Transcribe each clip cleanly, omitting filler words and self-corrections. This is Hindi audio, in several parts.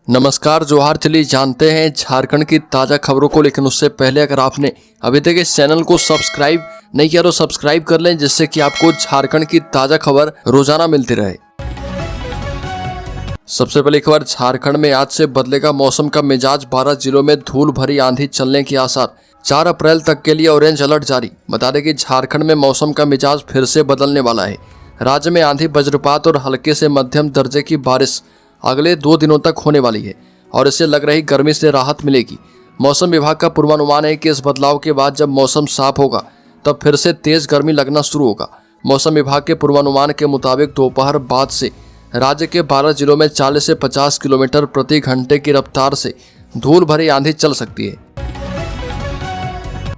नमस्कार जोहार। चलिए जानते हैं झारखंड की ताज़ा खबरों को, लेकिन उससे पहले अगर आपने अभी तक इस चैनल को सब्सक्राइब नहीं किया तो सब्सक्राइब कर लें, जिससे कि आपको झारखंड की ताज़ा खबर रोजाना मिलती रहे। सबसे पहले खबर, झारखंड में आज से बदलेगा मौसम का मिजाज। 12 जिलों में धूल भरी आंधी चलने के आसार। 4 अप्रैल तक के लिए ऑरेंज अलर्ट जारी। बता दें कि झारखंड में मौसम का मिजाज फिर से बदलने वाला है। राज्य में आंधी, वज्रपात और हल्के से मध्यम दर्जे की बारिश अगले 2 दिनों तक होने वाली है और इससे लग रही गर्मी से राहत मिलेगी। मौसम विभाग का पूर्वानुमान है कि इस बदलाव के बाद जब मौसम साफ होगा तब फिर से तेज गर्मी लगना शुरू होगा। मौसम विभाग के पूर्वानुमान के मुताबिक दोपहर बाद से राज्य के 12 जिलों में 40 से 50 किलोमीटर प्रति घंटे की रफ्तार से धूल भरी आंधी चल सकती है।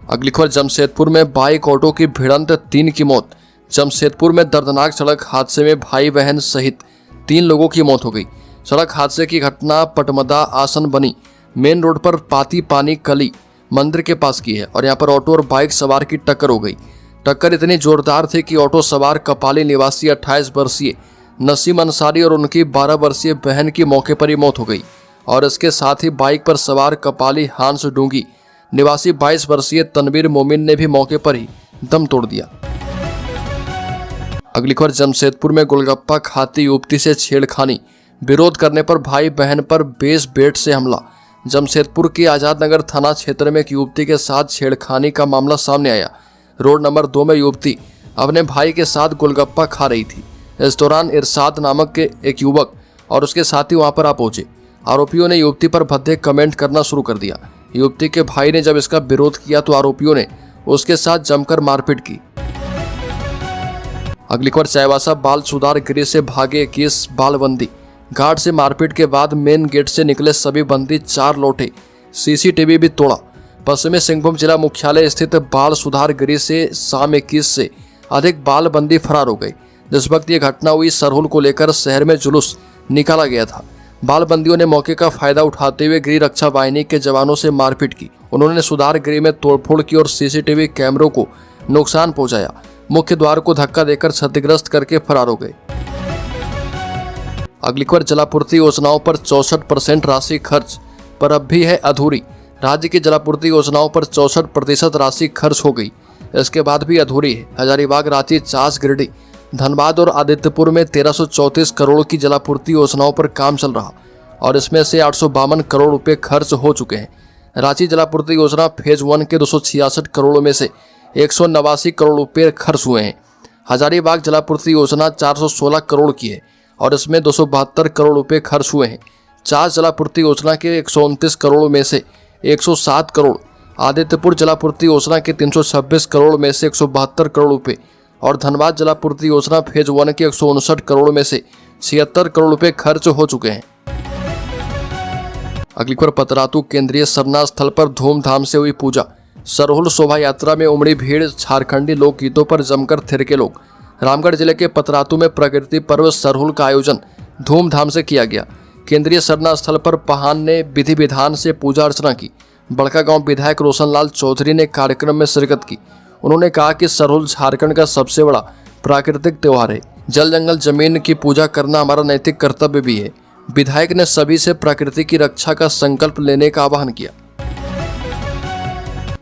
अगली खबर, जमशेदपुर में बाइक ऑटो की भिड़ंत, 3 की मौत। जमशेदपुर में दर्दनाक सड़क हादसे में भाई बहन सहित 3 लोगों की मौत हो गई। सड़क हादसे की घटना पटमदा आसन बनी मेन रोड पर पाती पानी कली मंदिर के पास की है और यहाँ पर ऑटो और बाइक सवार की टक्कर हो गई। टक्कर इतनी जोरदार थी कि ऑटो सवार कपाली निवासी 28 वर्षीय नसीम अंसारी और उनकी 12 वर्षीय बहन की मौके पर ही मौत हो गई और इसके साथ ही बाइक पर सवार कपाली हांस डूंगी निवासी 22 वर्षीय तनवीर मोमिन ने भी मौके पर ही दम तोड़ दिया। अगली खबर, जमशेदपुर में गोलगप्पा खाती युवती से छेड़खानी, विरोध करने पर भाई बहन पर बेस बेट से हमला। जमशेदपुर के आजाद नगर थाना क्षेत्र में एक युवती के साथ छेड़खानी का मामला सामने आया। रोड नंबर 2 में युवती अपने भाई के साथ गोलगप्पा खा रही थी। इस दौरान इरशाद नामक के एक युवक और उसके साथी वहां पर आ पहुंचे। आरोपियों ने युवती पर भद्दे कमेंट करना शुरू कर दिया। युवती के भाई ने जब इसका विरोध किया तो आरोपियों ने उसके साथ जमकर मारपीट की। अगली खबर, चाईबासा बाल सुधार गृह से भागे 21 बाल बंदी। गार्ड से मारपीट के बाद मेन गेट से निकले सभी बंदी 4 लौटे। सीसीटीवी भी तोड़ा। पश्चिमी सिंहभूम जिला मुख्यालय स्थित बाल सुधार गृह से शाम 21 से अधिक बाल बंदी फरार हो गए। जिस वक्त ये घटना हुई, सरहुल को लेकर शहर में जुलूस निकाला गया था। बाल बंदियों ने मौके का फायदा उठाते हुए गृह रक्षा वाहिनी के जवानों से मारपीट की। उन्होंने सुधार गृह में तोड़फोड़ की और सीसीटीवी कैमरों को नुकसान पहुंचाया। मुख्य द्वार को धक्का देकर क्षतिग्रस्त करके फरार हो गए। अगली खबर, जलापूर्ति योजनाओं पर 64% राशि खर्च पर अब भी है अधूरी। राज्य की जलापूर्ति योजनाओं पर 64% राशि खर्च हो गई, इसके बाद भी अधूरी है। हजारीबाग, रांची, चास, गिरिडीह, धनबाद और आदित्यपुर में 1334 करोड़ की जलापूर्ति योजनाओं पर काम चल रहा और इसमें से 852 करोड़ रुपए खर्च हो चुके हैं। रांची जलापूर्ति योजना फेज 1 के 266 करोड़ में से 189 करोड़ रुपए खर्च हुए हैं। हजारीबाग जलापूर्ति योजना 416 करोड़ की है और इसमें 272 करोड़ रुपए खर्च हुए हैं। चास जलापूर्ति योजना के 129 करोड़ में से 107 करोड़, आदित्यपुर जलापूर्ति योजना के 326 करोड़ में से 172 करोड़ रुपए और धनबाद जलापूर्ति योजना फेज 1 के 159 करोड़ में से 76 करोड़ रुपए खर्च हो चुके हैं। अगली खबर, पतरातू केंद्रीय सरना स्थल पर धूमधाम से हुई पूजा। सरहुल शोभा यात्रा में उमड़ी भीड़, झारखंडी लोकगीतों पर जमकर थिरके लोग। रामगढ़ जिले के पतरातू में प्रकृति पर्व सरहुल का आयोजन धूमधाम से किया गया। केंद्रीय सरना स्थल पर पहान ने विधि विधान से पूजा अर्चना की। बड़कागांव विधायक रोशनलाल चौधरी ने कार्यक्रम में शिरकत की। उन्होंने कहा कि सरहुल झारखंड का सबसे बड़ा प्राकृतिक त्योहार है। जल जंगल जमीन की पूजा करना हमारा नैतिक कर्तव्य भी है। विधायक ने सभी से प्रकृति की रक्षा का संकल्प लेने का आह्वान किया।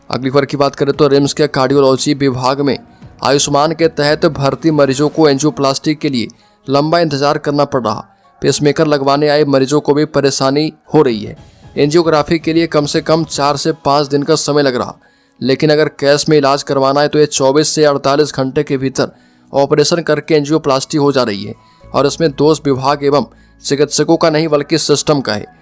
अगली खबर की बात करें तो रिम्स के कार्डियोलॉजी विभाग में आयुष्मान के तहत भर्ती मरीजों को एंजियोप्लास्टी के लिए लंबा इंतजार करना पड़ रहा। पेसमेकर लगवाने आए मरीजों को भी परेशानी हो रही है। एंजियोग्राफी के लिए कम से कम 4 से 5 दिन का समय लग रहा, लेकिन अगर कैश में इलाज करवाना है तो ये 24 से 48 घंटे के भीतर ऑपरेशन करके एंजियोप्लास्टी हो जा रही है और इसमें दोष विभाग एवं चिकित्सकों का नहीं बल्कि सिस्टम का है।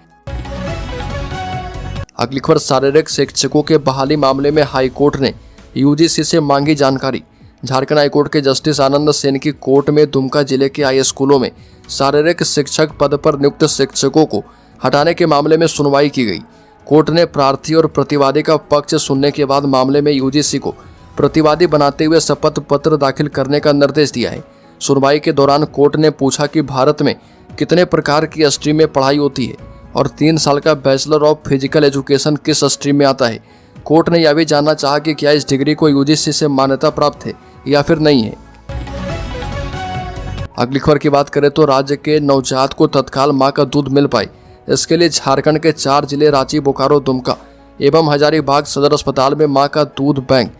अगली खबर, शारीरिक शिक्षकों के बहाली मामले में हाईकोर्ट ने यूजीसी से मांगी जानकारी। झारखंड हाईकोर्ट के जस्टिस आनंद सेन की कोर्ट में दुमका जिले के हाई स्कूलों में शारीरिक शिक्षक पद पर नियुक्त शिक्षकों को हटाने के मामले में सुनवाई की गई। कोर्ट ने प्रार्थी और प्रतिवादी का पक्ष सुनने के बाद मामले में यूजीसी को प्रतिवादी बनाते हुए शपथ पत्र दाखिल करने का निर्देश दिया है। सुनवाई के दौरान कोर्ट ने पूछा कि भारत में कितने प्रकार की स्ट्रीम में पढ़ाई होती है और 3 साल का बैचलर ऑफ फिजिकल एजुकेशन किस स्ट्रीम में आता है। कोर्ट ने यह भी जानना चाहा कि क्या इस डिग्री को यूजीसी से मान्यता प्राप्त है या फिर नहीं है। अगली खबर की बात करें तो राज्य के नवजात को तत्काल मां का दूध मिल पाए। इसके लिए झारखंड के 4 जिले रांची, बोकारो, दुमका एवं हजारीबाग सदर अस्पताल में मां का दूध बैंक,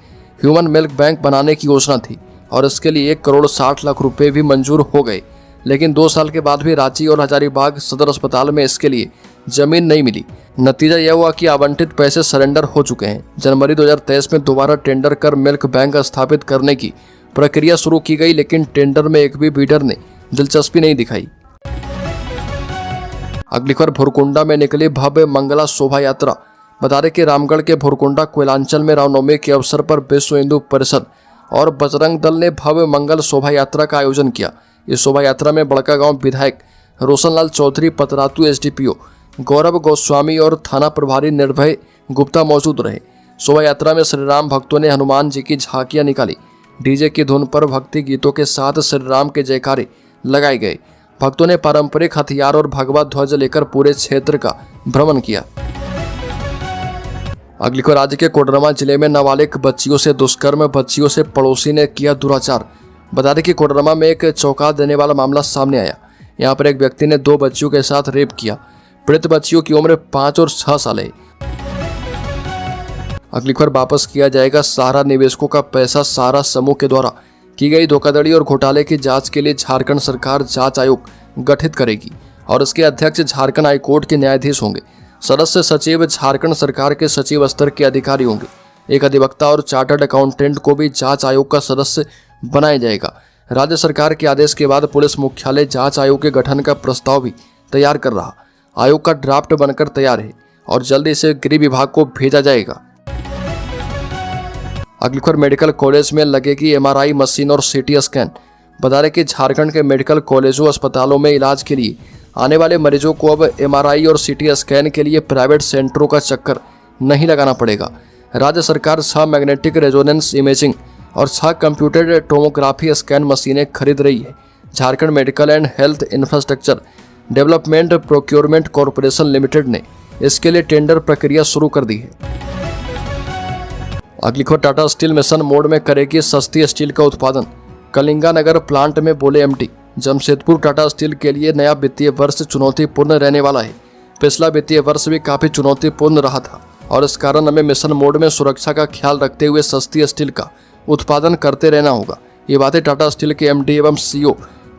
ह्यूमन मिल्क बैंक बनाने की योजना थी और इसके लिए 1,60,00,000 रुपए भी मंजूर हो गए। लेकिन 2 साल के बाद भी रांची और हजारीबाग सदर अस्पताल में इसके लिए जमीन नहीं मिली। नतीजा यह हुआ कि आवंटित पैसे सरेंडर हो चुके हैं। जनवरी 2023 में दोबारा टेंडर कर मिल्क बैंक स्थापित करने की प्रक्रिया शुरू की गई, लेकिन टेंडर में एक भी बिडर ने दिलचस्पी नहीं दिखाई। अगली खबर, भुरकुंडा में निकली भव्य मंगला शोभा यात्रा। बता दें कि रामगढ़ के भुरकुंडा कोयलांचल में रामनवमी के अवसर पर विश्व हिंदू परिषद और बजरंग दल ने भव्य मंगल शोभा यात्रा का आयोजन किया। इस शोभा यात्रा में बड़कागांव विधायक रोशनलाल चौधरी, पतरातू एसडीपीओ गौरव गोस्वामी और थाना प्रभारी निर्भय गुप्ता मौजूद रहे। शोभा यात्रा में श्रीराम भक्तों ने हनुमान जी की झांकियां निकाली। डीजे की धुन पर भक्ति गीतों के साथ श्रीराम के जयकारे लगाए गए। भक्तों ने पारंपरिक हथियार और भगवा ध्वज लेकर पूरे क्षेत्र का भ्रमण किया। अगली को, राज्य के कोडरमा जिले में नाबालिग बच्चियों से दुष्कर्म, बच्चियों से पड़ोसी ने किया दुराचार। बता दें कि कोडरमा में एक चौंका देने वाला मामला सामने आया। यहाँ पर एक व्यक्ति ने 2 बच्चियों के साथ रेप किया। पीड़ित बच्चियों की उम्र 5 और 6 साल है। अगली खबर, वापस किया जाएगा सहारा निवेशकों का पैसा। सहारा समूह के द्वारा की गई धोखाधड़ी और घोटाले की जांच के लिए झारखंड सरकार जांच आयोग गठित करेगी और इसके अध्यक्ष झारखंड हाईकोर्ट के न्यायाधीश होंगे। सदस्य सचिव झारखंड सरकार के सचिव स्तर के अधिकारी होंगे। एक अधिवक्ता और चार्टर्ड अकाउंटेंट को भी जांच आयोग का सदस्य बनाया जाएगा। राज्य सरकार के आदेश के बाद पुलिस मुख्यालय जांच आयोग के गठन का प्रस्ताव भी तैयार कर रहा। आयोग का ड्राफ्ट बनकर तैयार है और जल्दी इसे गृह विभाग को भेजा जाएगा। अगली खबर, मेडिकल कॉलेज में लगेगी एमआरआई मशीन और सीटी स्कैन। बता दें कि झारखंड के मेडिकल कॉलेजों अस्पतालों में इलाज के लिए आने वाले मरीजों को अब एमआरआई और सीटी स्कैन के लिए प्राइवेट सेंटरों का चक्कर नहीं लगाना पड़ेगा। राज्य सरकार 6 मैग्नेटिक रेजोनेंस इमेजिंग और 6 कंप्यूटर टोमोग्राफी स्कैन मशीनें खरीद रही है। Jharkhand medical and health infrastructure development procurement corporation limited ने इसके लिए टेंडर प्रक्रिया शुरू कर दी है। अगली खबर, टाटा स्टील मिशन मोड में करेगी सस्ती स्टील का उत्पादन। कलिंगानगर प्लांट में बोले एमडी। जमशेदपुर टाटा स्टील के लिए नया वित्तीय वर्ष चुनौतीपूर्ण रहने वाला है। पिछला वित्तीय वर्ष भी काफी चुनौतीपूर्ण रहा था और इस कारण हमें मिशन मोड में सुरक्षा का ख्याल रखते हुए सस्ती स्टील का उत्पादन करते रहना होगा। ये बातें टाटा स्टील के एमडी एवं सीईओ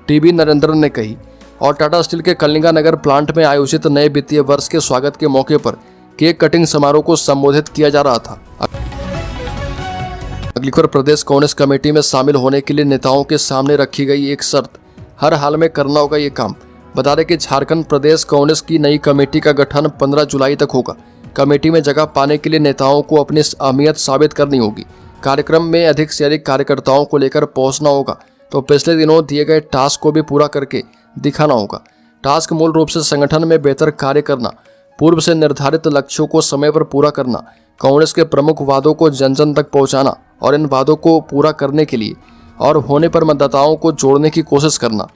टीबी नरेंद्रन ने कही और टाटा स्टील के कलिंगानगर प्लांट में आयोजित नए वित्तीय वर्ष के स्वागत के मौके पर केक कटिंग समारोह को संबोधित किया जा रहा था। अगली खबर, प्रदेश कांग्रेस कमेटी में शामिल होने के लिए नेताओं के सामने रखी गई एक शर्त, हर हाल में करना होगा ये काम। बता दें कि झारखंड प्रदेश कांग्रेस की नई कमेटी का गठन 15 जुलाई तक होगा। कमेटी में जगह पाने के लिए नेताओं को अपनी अहमियत साबित करनी होगी। कार्यक्रम में अधिक से अधिक कार्यकर्ताओं को लेकर पहुंचना होगा, तो पिछले दिनों दिए गए टास्क को भी पूरा करके दिखाना होगा। टास्क मूल रूप से संगठन में बेहतर कार्य करना, पूर्व से निर्धारित लक्ष्यों को समय पर पूरा करना, कांग्रेस के प्रमुख वादों को जन जन तक पहुंचाना और इन वादों को पूरा करने के लिए और होने पर मतदाताओं को जोड़ने की कोशिश करना।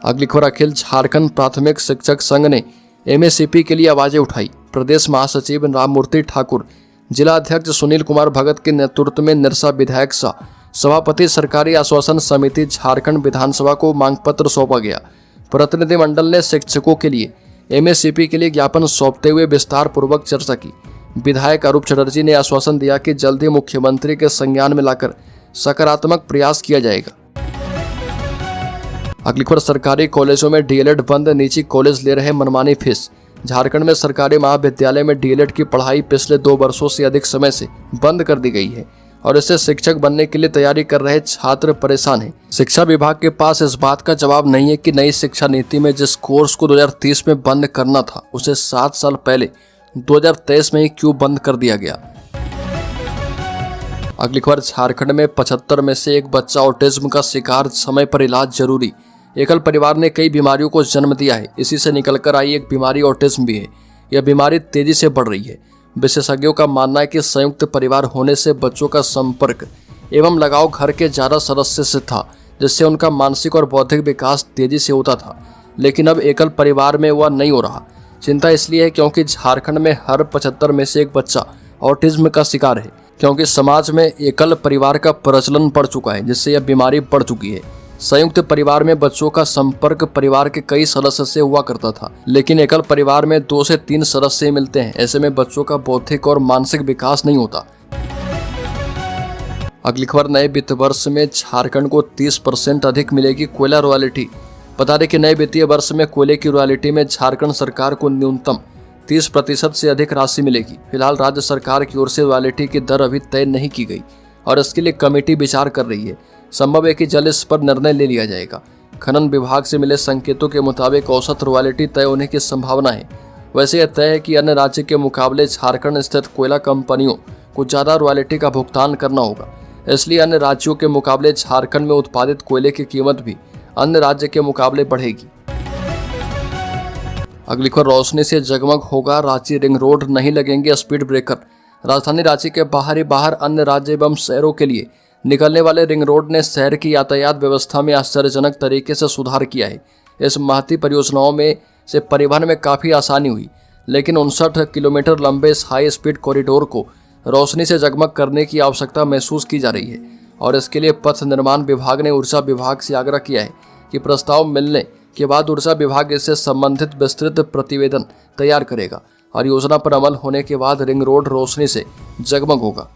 अगली खबर, अखिल झारखंड प्राथमिक शिक्षक संघ ने एमएससीपी के लिए आवाजें उठाई। प्रदेश महासचिव राममूर्ति ठाकुर, जिला अध्यक्ष सुनील कुमार भगत के नेतृत्व में निरसा विधायक सह सभापति सरकारी आश्वासन समिति झारखंड विधानसभा को मांग पत्र सौंपा गया। प्रतिनिधिमंडल ने शिक्षकों के लिए एमएससीपी के लिए ज्ञापन सौंपते हुए विस्तार पूर्वक चर्चा की। विधायक अरूप चटर्जी ने आश्वासन दिया कि जल्द ही मुख्यमंत्री के संज्ञान में लाकर सकारात्मक प्रयास किया जाएगा। अगली खबर, सरकारी कॉलेजों में डीएलएड बंद, निजी कॉलेज ले रहे मनमानी फीस। झारखंड में सरकारी महाविद्यालय में डीएलएड की पढ़ाई पिछले 2 वर्षों से अधिक समय से बंद कर दी गई है और इससे शिक्षक बनने के लिए तैयारी कर रहे छात्र परेशान हैं। शिक्षा विभाग के पास इस बात का जवाब नहीं है कि नई शिक्षा नीति में जिस कोर्स को 2030 में बंद करना था उसे 7 साल पहले 2023 में ही क्यों बंद कर दिया गया। अगली खबर, झारखंड में 75 में से एक बच्चा ऑटिज्म का शिकार, समय पर इलाज जरूरी। एकल परिवार ने कई बीमारियों को जन्म दिया है, इसी से निकलकर आई एक बीमारी ऑटिज्म भी है। यह बीमारी तेजी से बढ़ रही है। विशेषज्ञों का मानना है कि संयुक्त परिवार होने से बच्चों का संपर्क एवं लगाव घर के ज्यादा सदस्य से था, जिससे उनका मानसिक और बौद्धिक विकास तेजी से होता था, लेकिन अब एकल परिवार में वह नहीं हो रहा। चिंता इसलिए है क्योंकि झारखंड में हर 75 में से एक बच्चा ऑटिज्म का शिकार है, क्योंकि समाज में एकल परिवार का प्रचलन बढ़ चुका है, जिससे यह बीमारी बढ़ चुकी है। संयुक्त परिवार में बच्चों का संपर्क परिवार के कई सदस्य से हुआ करता था, लेकिन एकल परिवार में 2 से 3 सदस्य ही मिलते हैं। ऐसे में बच्चों का बौद्धिक और मानसिक विकास नहीं होता। अगली खबर, नए वित्त वर्ष में झारखंड को 30% अधिक मिलेगी कोयला रॉयल्टी। बता दें कि नए वित्तीय वर्ष में कोयले की रॉयल्टी में झारखंड सरकार को न्यूनतम 30% से अधिक राशि मिलेगी। फिलहाल राज्य सरकार की ओर से रॉयल्टी की दर अभी तय नहीं की गई और इसके लिए कमेटी विचार कर रही है। संभव है कि जल्द इस पर निर्णय ले लिया जाएगा। खनन विभाग से मिले संकेतों के मुताबिक औसत रॉयल्टी तय होने की संभावना है। वैसे यह तय है कि अन्य राज्य के मुकाबले झारखंड स्थित कोयला कंपनियों को ज्यादा रॉयल्टी का भुगतान करना होगा। इसलिए अन्य राज्यों के मुकाबले झारखंड में उत्पादित कोयले की कीमत भी अन्य राज्य के मुकाबले बढ़ेगी। अगली खबर, रोशनी से जगमग होगा रांची रिंग रोड, नहीं लगेंगे स्पीड ब्रेकर। राजधानी रांची के बाहर अन्य राज्य एवं शहरों के लिए निकलने वाले रिंग रोड ने शहर की यातायात व्यवस्था में आश्चर्यजनक तरीके से सुधार किया है। इस महती परियोजनाओं में से परिवहन में काफ़ी आसानी हुई, लेकिन 59 किलोमीटर लंबे इस हाई स्पीड कॉरिडोर को रोशनी से जगमग करने की आवश्यकता महसूस की जा रही है और इसके लिए पथ निर्माण विभाग ने ऊर्जा विभाग से आग्रह किया है कि प्रस्ताव मिलने के बाद ऊर्जा विभाग इससे संबंधित विस्तृत प्रतिवेदन तैयार करेगा और योजना पर अमल होने के बाद रिंग रोड रोशनी से जगमग होगा।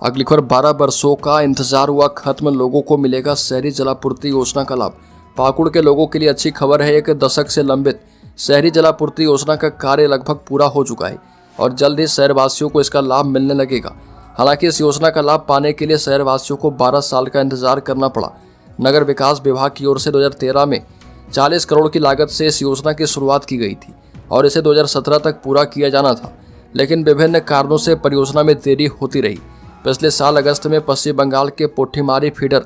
अगली खबर, 12 वर्षों का इंतजार हुआ खत्म, लोगों को मिलेगा शहरी जलापूर्ति योजना का लाभ। पाकुड़ के लोगों के लिए अच्छी खबर है। 1 दशक से लंबित शहरी जलापूर्ति योजना का कार्य लगभग पूरा हो चुका है और जल्द ही शहरवासियों को इसका लाभ मिलने लगेगा। हालांकि इस योजना का लाभ पाने के लिए शहरवासियों को 12 साल का इंतजार करना पड़ा। नगर विकास विभाग की ओर से 2013 में 40 करोड़ की लागत से इस योजना की शुरुआत की गई थी और इसे 2017 तक पूरा किया जाना था, लेकिन विभिन्न कारणों से परियोजना में देरी होती रही। पिछले साल अगस्त में पश्चिम बंगाल के पोठीमारी फीडर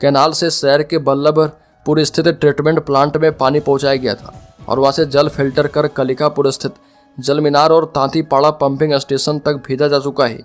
कैनाल से शहर के बल्लभपुर स्थित ट्रीटमेंट प्लांट में पानी पहुंचाया गया था और वहां से जल फिल्टर कर कलिकापुर स्थित जल मीनार और तांतीपाड़ा पंपिंग स्टेशन तक भेजा जा चुका है।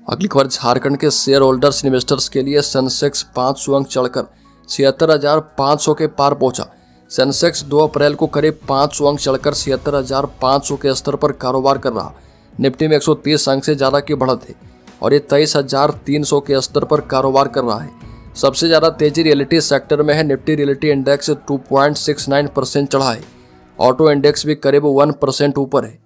अगली खबर, झारखंड के शेयर होल्डर्स इन्वेस्टर्स के लिए सेंसेक्स 500 अंक चढ़कर 76,500 के पार पहुंचा। सेंसेक्स 2 अप्रैल को करीब 500 अंक चढ़कर 76,500 के स्तर पर कारोबार कर रहा। निफ्टी में 130 अंक से ज़्यादा की बढ़त है और ये 23,300 के स्तर पर कारोबार कर रहा है। सबसे ज़्यादा तेजी रियलिटी सेक्टर में है। निफ्टी रियलिटी इंडेक्स 2.69% चढ़ा है। ऑटो इंडेक्स भी करीब 1% ऊपर है।